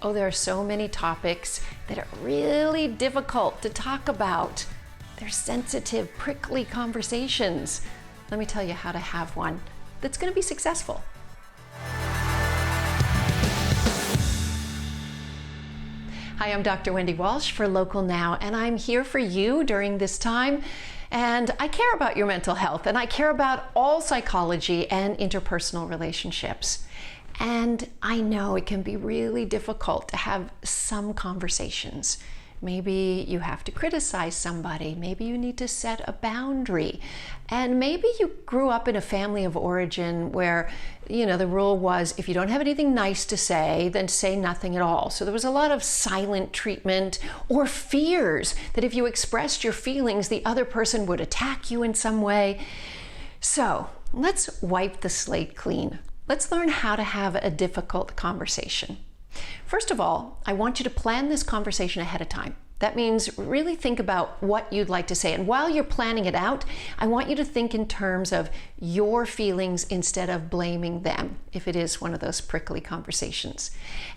Oh, there are so many topics that are really difficult to talk about. They're sensitive, prickly conversations. Let me tell you how to have one that's going to be successful. Hi, I'm Dr. Wendy Walsh for Local Now, and I'm here for you during this time. And I care about your mental health, and I care about all psychology and interpersonal relationships. And I know it can be really difficult to have some conversations. Maybe you have to criticize somebody. Maybe you need to set a boundary. And maybe you grew up in a family of origin where, the rule was if you don't have anything nice to say, then say nothing at all. So there was a lot of silent treatment or fears that if you expressed your feelings, the other person would attack you in some way. So let's wipe the slate clean. Let's learn how to have a difficult conversation. First of all, I want you to plan this conversation ahead of time. That means really think about what you'd like to say. And while you're planning it out, I want you to think in terms of your feelings instead of blaming them, if it is one of those prickly conversations.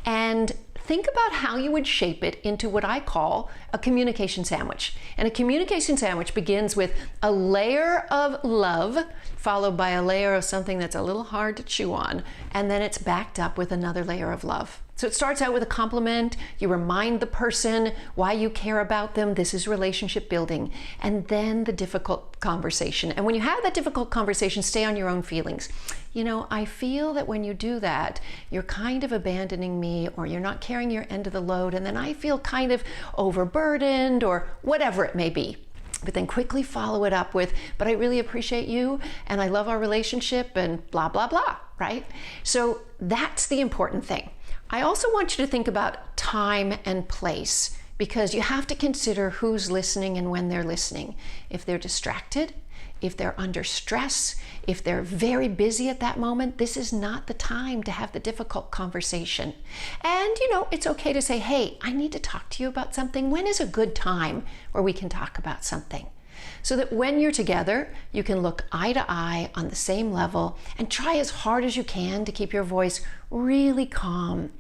And think about how you would shape it into what I call a communication sandwich. And a communication sandwich begins with a layer of love, followed by a layer of something that's a little hard to chew on, and then it's backed up with another layer of love. So it starts out with a compliment. You remind the person why you care about them. This is relationship building. And then the difficult conversation. And when you have that difficult conversation, stay on your own feelings. I feel that when you do that, you're kind of abandoning me, or you're not carrying your end of the load. And then I feel kind of overburdened, or whatever it may be. But then quickly follow it up with, but I really appreciate you, and I love our relationship, and blah, blah, blah, right? So that's the important thing. I also want you to think about time and place, because you have to consider who's listening and when they're listening. If they're distracted, if they're under stress, if they're very busy at that moment, this is not the time to have the difficult conversation. And it's okay to say, hey, I need to talk to you about something. When is a good time where we can talk about something? So that when you're together, you can look eye to eye on the same level and try as hard as you can to keep your voice really calm.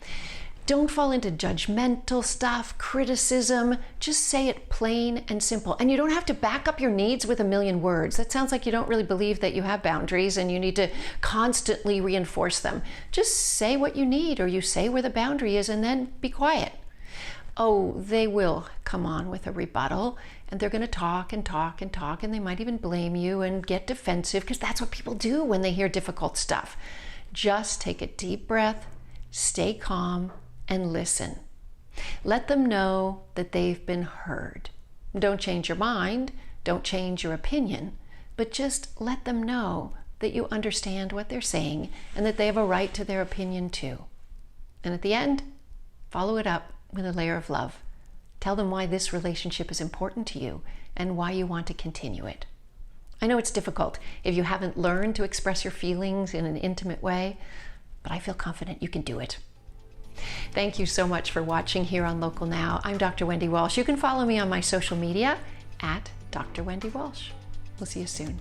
Don't fall into judgmental stuff, criticism. Just say it plain and simple. And you don't have to back up your needs with a million words. That sounds like you don't really believe that you have boundaries and you need to constantly reinforce them. Just say what you need, or you say where the boundary is, and then be quiet. Oh, they will come on with a rebuttal, and they're going to talk and talk and talk, and they might even blame you and get defensive, because that's what people do when they hear difficult stuff. Just take a deep breath, stay calm, and listen. Let them know that they've been heard. Don't change your mind, don't change your opinion, but just let them know that you understand what they're saying and that they have a right to their opinion too. And at the end, follow it up with a layer of love. Tell them why this relationship is important to you and why you want to continue it. I know it's difficult if you haven't learned to express your feelings in an intimate way, but I feel confident you can do it. Thank you so much for watching here on Local Now. I'm Dr. Wendy Walsh. You can follow me on my social media at Dr. Wendy Walsh. We'll see you soon.